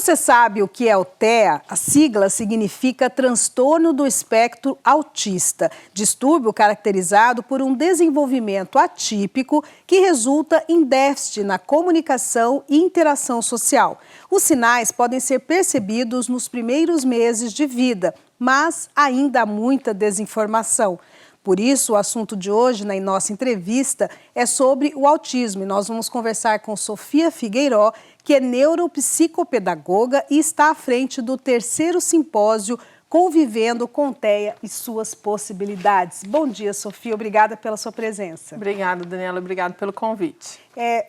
Você sabe o que é o TEA? A sigla significa Transtorno do Espectro Autista, distúrbio caracterizado por um desenvolvimento atípico que resulta em déficit na comunicação e interação social. Os sinais podem ser percebidos nos primeiros meses de vida, mas ainda há muita desinformação. Por isso, o assunto de hoje, na nossa entrevista, é sobre o autismo. E nós vamos conversar com Sofia Figueiró, que é neuropsicopedagoga e está à frente do 3º simpósio Convivendo com TEA e suas possibilidades. Bom dia, Sofia. Obrigada pela sua presença. Obrigada, Daniela. Obrigada pelo convite.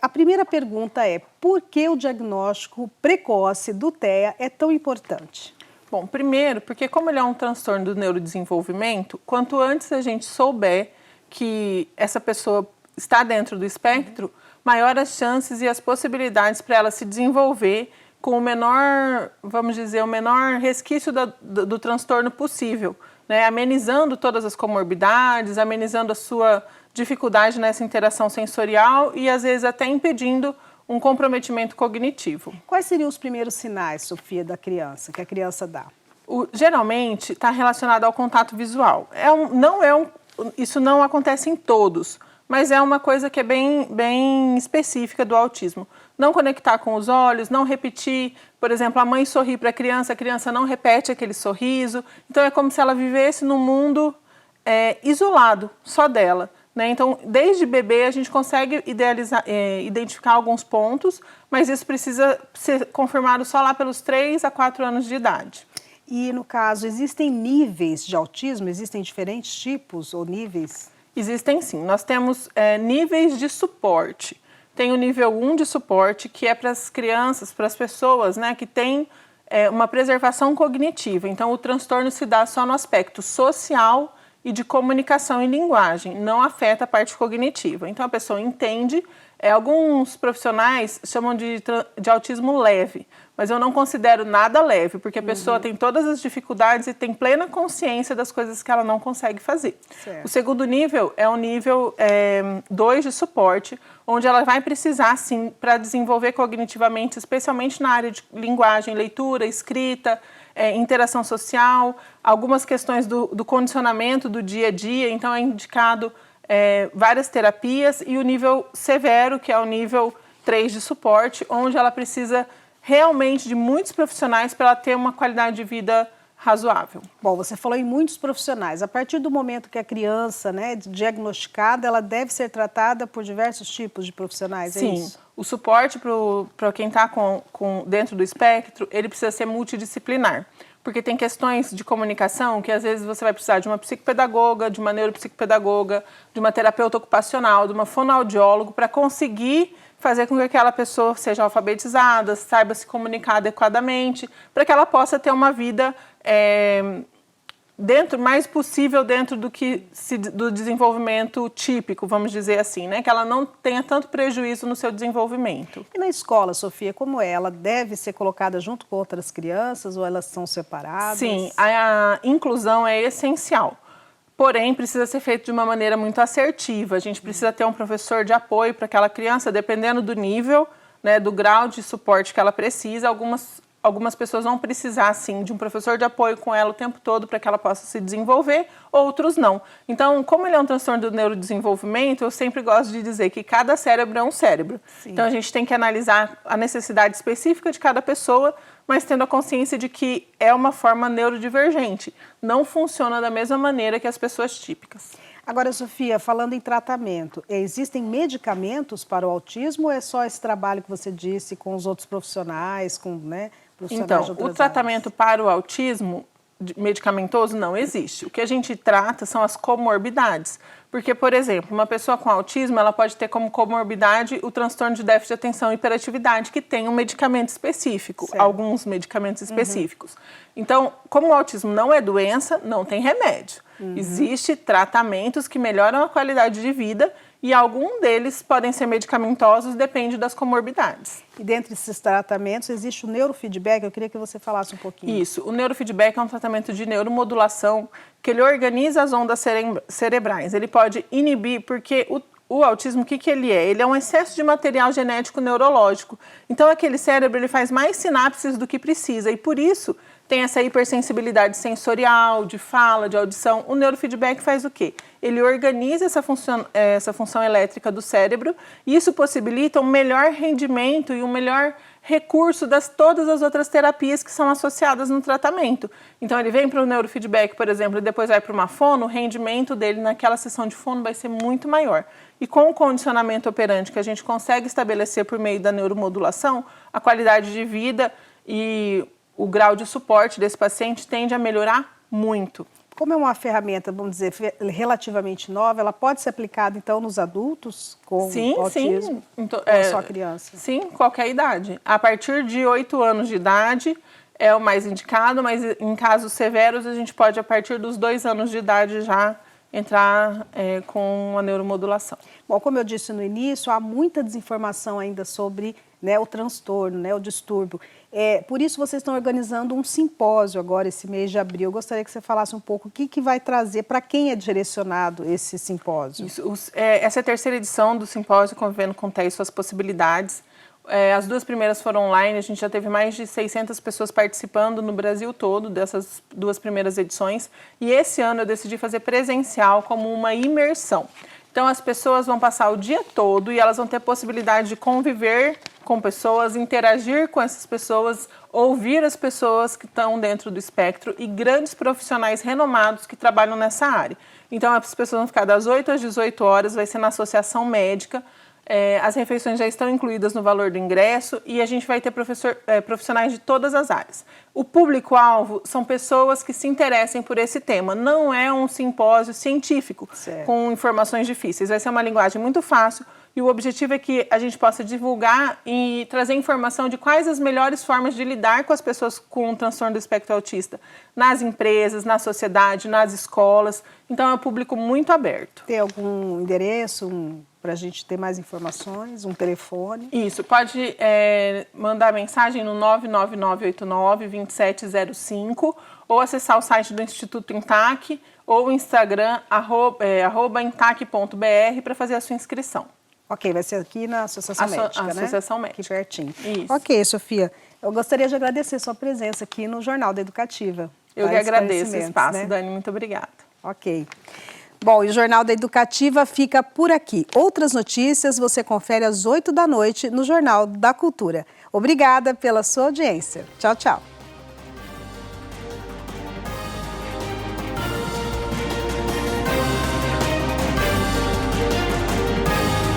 A primeira pergunta é: por que o diagnóstico precoce do TEA é tão importante? Bom, primeiro, porque como ele é um transtorno do neurodesenvolvimento, quanto antes a gente souber que essa pessoa está dentro do espectro, maior as chances e as possibilidades para ela se desenvolver com o menor, vamos dizer, o menor resquício do transtorno possível, né? Amenizando todas as comorbidades, amenizando a sua dificuldade nessa interação sensorial e às vezes até impedindo um comprometimento cognitivo. Quais seriam os primeiros sinais, Sofia, da criança, que a criança dá? Geralmente está relacionado ao contato visual. Isso não acontece em todos, mas é uma coisa que é bem específica do autismo. Não conectar com os olhos, não repetir, por exemplo, a mãe sorri para a criança não repete aquele sorriso. Então é como se ela vivesse num mundo isolado, só dela. Né? Então, desde bebê, a gente consegue identificar alguns pontos, mas isso precisa ser confirmado só lá pelos 3 a 4 anos de idade. E, no caso, existem níveis de autismo? Existem diferentes tipos ou níveis? Existem sim. Nós temos níveis de suporte. Tem o nível 1 de suporte, que é para as crianças, para as pessoas, né, que têm uma preservação cognitiva. Então, o transtorno se dá só no aspecto social e de comunicação e linguagem, não afeta a parte cognitiva. Então, a pessoa entende, alguns profissionais chamam de autismo leve, mas eu não considero nada leve, porque a pessoa tem todas as dificuldades e tem plena consciência das coisas que ela não consegue fazer. Certo. O segundo nível é o nível 2 de suporte, onde ela vai precisar, sim, para desenvolver cognitivamente, especialmente na área de linguagem, leitura, escrita, interação social, algumas questões do condicionamento do dia a dia, então é indicado várias terapias, e o nível severo, que é o nível 3 de suporte, onde ela precisa realmente de muitos profissionais para ela ter uma qualidade de vida razoável. Bom, você falou em muitos profissionais. A partir do momento que a criança, né, diagnosticada, ela deve ser tratada por diversos tipos de profissionais, Sim. É isso? O suporte para quem está dentro do espectro, ele precisa ser multidisciplinar. Porque tem questões de comunicação que às vezes você vai precisar de uma psicopedagoga, de uma neuropsicopedagoga, de uma terapeuta ocupacional, de uma fonoaudiólogo, para conseguir fazer com que aquela pessoa seja alfabetizada, saiba se comunicar adequadamente, para que ela possa ter uma vida mais possível dentro do desenvolvimento típico, vamos dizer assim, né? Que ela não tenha tanto prejuízo no seu desenvolvimento. E na escola, Sofia, como é? Ela deve ser colocada junto com outras crianças ou elas são separadas? Sim, a inclusão é essencial. Porém, precisa ser feito de uma maneira muito assertiva. A gente precisa ter um professor de apoio para aquela criança, dependendo do nível, né, do grau de suporte que ela precisa. Algumas pessoas vão precisar, sim, de um professor de apoio com ela o tempo todo para que ela possa se desenvolver, outros não. Então, como ele é um transtorno do neurodesenvolvimento, eu sempre gosto de dizer que cada cérebro é um cérebro. Sim. Então, a gente tem que analisar a necessidade específica de cada pessoa, mas tendo a consciência de que é uma forma neurodivergente. Não funciona da mesma maneira que as pessoas típicas. Agora, Sofia, falando em tratamento, existem medicamentos para o autismo ou é só esse trabalho que você disse com os outros profissionais, profissionais de outras o tratamento para o autismo medicamentoso não existe. O que a gente trata são as comorbidades. Porque, por exemplo, uma pessoa com autismo, ela pode ter como comorbidade o transtorno de déficit de atenção e hiperatividade, que tem um medicamento específico, certo. Alguns medicamentos específicos. Então, como o autismo não é doença, não tem remédio. Existem tratamentos que melhoram a qualidade de vida e alguns deles podem ser medicamentosos, depende das comorbidades. E dentre esses tratamentos existe o neurofeedback, eu queria que você falasse um pouquinho. Isso, o neurofeedback é um tratamento de neuromodulação que ele organiza as ondas cerebrais. Ele pode inibir, porque o autismo, o que ele é? Ele é um excesso de material genético neurológico. Então, aquele cérebro ele faz mais sinapses do que precisa e, por isso, tem essa hipersensibilidade sensorial, de fala, de audição. O neurofeedback faz o quê? Ele organiza essa função elétrica do cérebro e isso possibilita um melhor rendimento e um melhor recurso das todas as outras terapias que são associadas no tratamento. Então, ele vem para o neurofeedback, por exemplo, e depois vai para uma fono, o rendimento dele naquela sessão de fono vai ser muito maior. E com o condicionamento operante que a gente consegue estabelecer por meio da neuromodulação, a qualidade de vida e o grau de suporte desse paciente tende a melhorar muito. Como é uma ferramenta, vamos dizer, relativamente nova, ela pode ser aplicada, então, nos adultos com autismo? Sim. Então, ou só criança? Sim, qualquer idade. A partir de 8 anos de idade é o mais indicado, mas em casos severos a gente pode, a partir dos 2 anos de idade, já entrar com a neuromodulação. Bom, como eu disse no início, há muita desinformação ainda sobre, né, o transtorno, né, o distúrbio. Por isso vocês estão organizando um simpósio agora, esse mês de abril. Eu gostaria que você falasse um pouco o que vai trazer, para quem é direcionado esse simpósio. Essa é a 3ª edição do simpósio Convivendo com TEA e Suas Possibilidades. As 2 primeiras foram online, a gente já teve mais de 600 pessoas participando no Brasil todo dessas 2 primeiras edições. E esse ano eu decidi fazer presencial como uma imersão. Então as pessoas vão passar o dia todo e elas vão ter a possibilidade de conviver com pessoas, interagir com essas pessoas, ouvir as pessoas que estão dentro do espectro e grandes profissionais renomados que trabalham nessa área. Então as pessoas vão ficar das 8 às 18 horas, vai ser na associação médica. As refeições já estão incluídas no valor do ingresso e a gente vai ter profissionais de todas as áreas. O público-alvo são pessoas que se interessem por esse tema. Não é um simpósio científico com informações difíceis. Vai ser uma linguagem muito fácil e o objetivo é que a gente possa divulgar e trazer informação de quais as melhores formas de lidar com as pessoas com o transtorno do espectro autista nas empresas, na sociedade, nas escolas. Então é um público muito aberto. Tem algum endereço para a gente ter mais informações, um telefone? Isso, pode mandar mensagem no 99989-2705 ou acessar o site do Instituto INTAC ou o Instagram, @intac.br para fazer a sua inscrição. Ok, vai ser aqui na Associação Médica, né? Associação Médica. Aqui pertinho. Isso. Ok, Sofia, eu gostaria de agradecer sua presença aqui no Jornal da Educativa. Eu que agradeço o espaço, Dani, muito obrigada. Ok. Bom, e o Jornal da Educativa fica por aqui. Outras notícias você confere às 8 da noite no Jornal da Cultura. Obrigada pela sua audiência. Tchau, tchau.